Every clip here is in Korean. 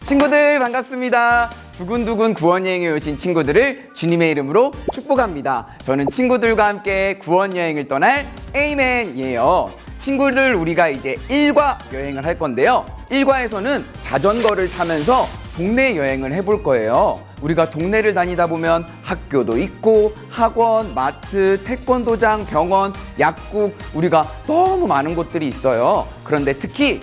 친구들 반갑습니다. 두근두근 구원여행에 오신 친구들을 주님의 이름으로 축복합니다. 저는 친구들과 함께 구원여행을 떠날 에이맨이에요. 친구들, 우리가 이제 1과 여행을 할 건데요. 1과에서는 자전거를 타면서 동네 여행을 해볼 거예요. 우리가 동네를 다니다 보면 학교도 있고 학원, 마트, 태권도장, 병원, 약국, 우리가 너무 많은 곳들이 있어요. 그런데 특히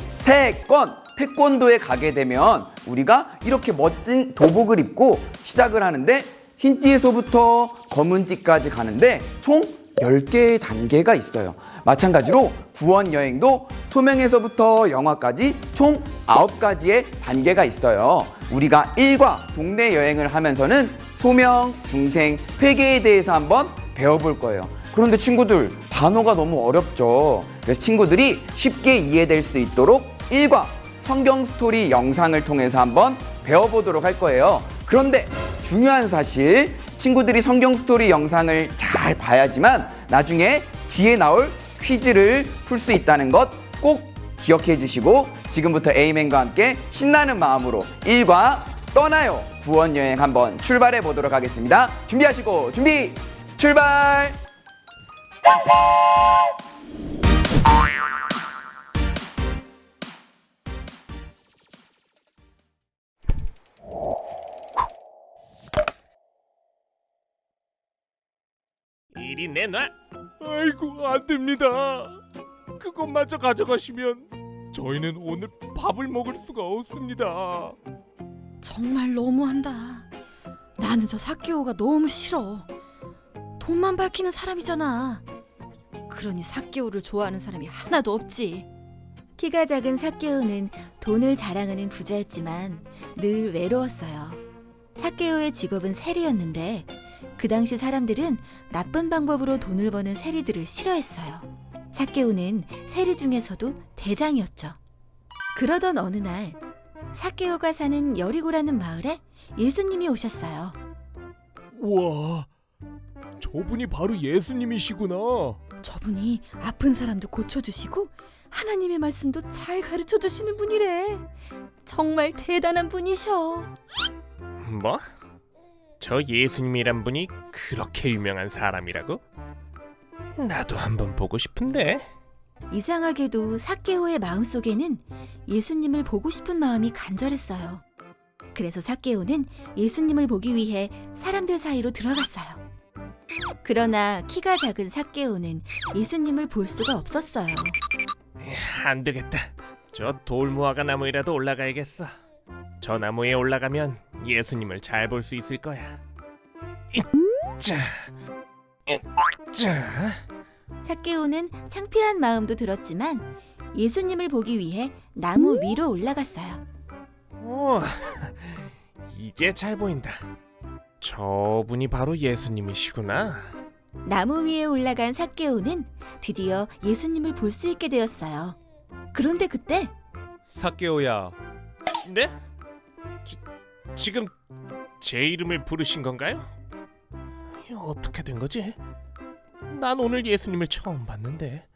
태권도에 가게 되면 우리가 이렇게 멋진 도복을 입고 시작을 하는데, 흰띠에서부터 검은띠까지 가는데 총 10개의 단계가 있어요. 마찬가지로 구원 여행도 소명에서부터 영화까지 총 9가지의 단계가 있어요. 우리가 1과 동네 여행을 하면서는 소명, 중생, 회개에 대해서 한번 배워볼 거예요. 그런데 친구들, 단어가 너무 어렵죠. 그래서 친구들이 쉽게 이해될 수 있도록 1과 성경 스토리 영상을 통해서 한번 배워보도록 할 거예요. 그런데 중요한 사실, 친구들이 성경 스토리 영상을 잘 봐야지만 나중에 뒤에 나올 퀴즈를 풀 수 있다는 것 꼭 기억해 주시고, 지금부터 에이맨과 함께 신나는 마음으로 1과 떠나요 구원 여행 한번 출발해 보도록 하겠습니다. 준비하시고 준비 출발! 이리 내놔. 아이고, 안 됩니다. 그것마저 가져가시면 저희는 오늘 밥을 먹을 수가 없습니다. 정말 너무한다. 나는 저 사케오가 너무 싫어. 돈만 밝히는 사람이잖아. 그러니 사케오를 좋아하는 사람이 하나도 없지. 키가 작은 사케오는 돈을 자랑하는 부자였지만 늘 외로웠어요. 사케오의 직업은 세리였는데 그 당시 사람들은 나쁜 방법으로 돈을 버는 세리들을 싫어했어요. 사케오는 세리 중에서도 대장이었죠. 그러던 어느 날 사케오가 사는 여리고라는 마을에 예수님이 오셨어요. 우와, 저분이 바로 예수님이시구나. 저분이 아픈 사람도 고쳐주시고 하나님의 말씀도 잘 가르쳐주시는 분이래. 정말 대단한 분이셔. 뭐? 저 예수님이란 분이 그렇게 유명한 사람이라고? 나도 한번 보고 싶은데. 이상하게도 사케오의 마음속에는 예수님을 보고 싶은 마음이 간절했어요. 그래서 사케오는 예수님을 보기 위해 사람들 사이로 들어갔어요. 그러나 키가 작은 사케오는 예수님을 볼 수가 없었어요. 안 되겠다. 저 돌무화과 나무에라도 올라가야겠어. 저 나무에 올라가면 예수님을 잘 볼 수 있을 거야. 이짜, 이짜. 사케오는 창피한 마음도 들었지만 예수님을 보기 위해 나무 위로 올라갔어요. 오, 이제 잘 보인다. 저분이 바로 예수님이시구나. 나무 위에 올라간 사케오는 드디어 예수님을 볼 수 있게 되었어요. 그런데 그때 사케오야. 네? 지금 제 이름을 부르신 건가요? 어떻게 된 거지? 난 오늘 예수님을 처음 봤는데.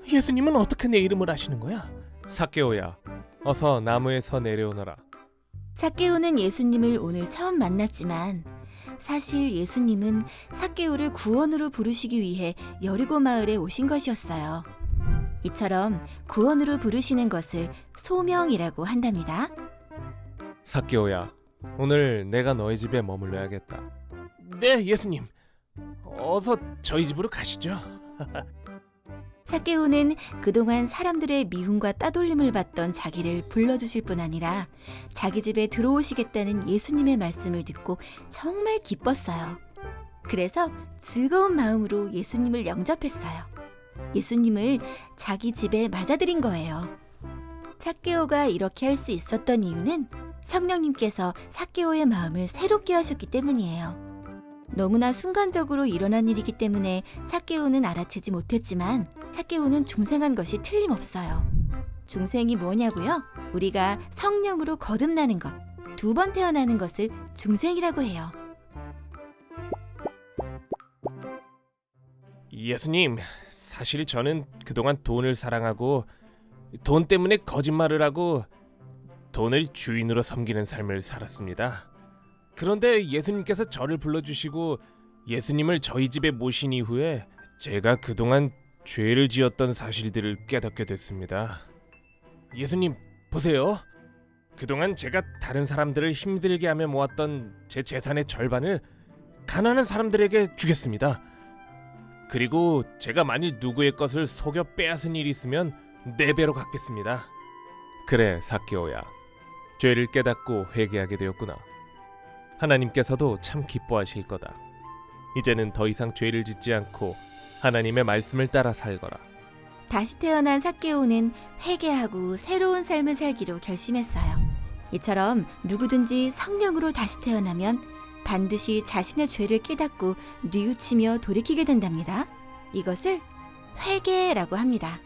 예수님은 어떻게 내 이름을 아시는 거야? 사케오야, 어서 나무에서 내려오너라. 사케오는 예수님을 오늘 처음 만났지만 사실 예수님은 사케오를 구원으로 부르시기 위해 여리고 마을에 오신 것이었어요. 이처럼 구원으로 부르시는 것을 소명이라고 한답니다. 사케오야, 오늘 내가 너희 집에 머물러야겠다. 네, 예수님. 어서 저희 집으로 가시죠. 사케오는 그동안 사람들의 미움과 따돌림을 받던 자기를 불러주실 뿐 아니라 자기 집에 들어오시겠다는 예수님의 말씀을 듣고 정말 기뻤어요. 그래서 즐거운 마음으로 예수님을 영접했어요. 예수님을 자기 집에 맞아들인 거예요. 사케오가 이렇게 할 수 있었던 이유는 성령님께서 사케오의 마음을 새롭게 하셨기 때문이에요. 너무나 순간적으로 일어난 일이기 때문에 사케오는 알아채지 못했지만 사케오는 중생한 것이 틀림없어요. 중생이 뭐냐고요? 우리가 성령으로 거듭나는 것, 2번 태어나는 것을 중생이라고 해요. 예수님, 사실 저는 그동안 돈을 사랑하고 돈 때문에 거짓말을 하고 돈을 주인으로 섬기는 삶을 살았습니다. 그런데 예수님께서 저를 불러주시고 예수님을 저희 집에 모신 이후에 제가 그동안 죄를 지었던 사실들을 깨닫게 됐습니다. 예수님, 보세요. 그동안 제가 다른 사람들을 힘들게 하며 모았던 제 재산의 절반을 가난한 사람들에게 주겠습니다. 그리고 제가 만일 누구의 것을 속여 빼앗은 일이 있으면 4배로 갚겠습니다. 그래, 삭개오야. 죄를 깨닫고 회개하게 되었구나. 하나님께서도 참 기뻐하실 거다. 이제는 더 이상 죄를 짓지 않고 하나님의 말씀을 따라 살거라. 다시 태어난 삭개오는 회개하고 새로운 삶을 살기로 결심했어요. 이처럼 누구든지 성령으로 다시 태어나면 반드시 자신의 죄를 깨닫고 뉘우치며 돌이키게 된답니다. 이것을 회개라고 합니다.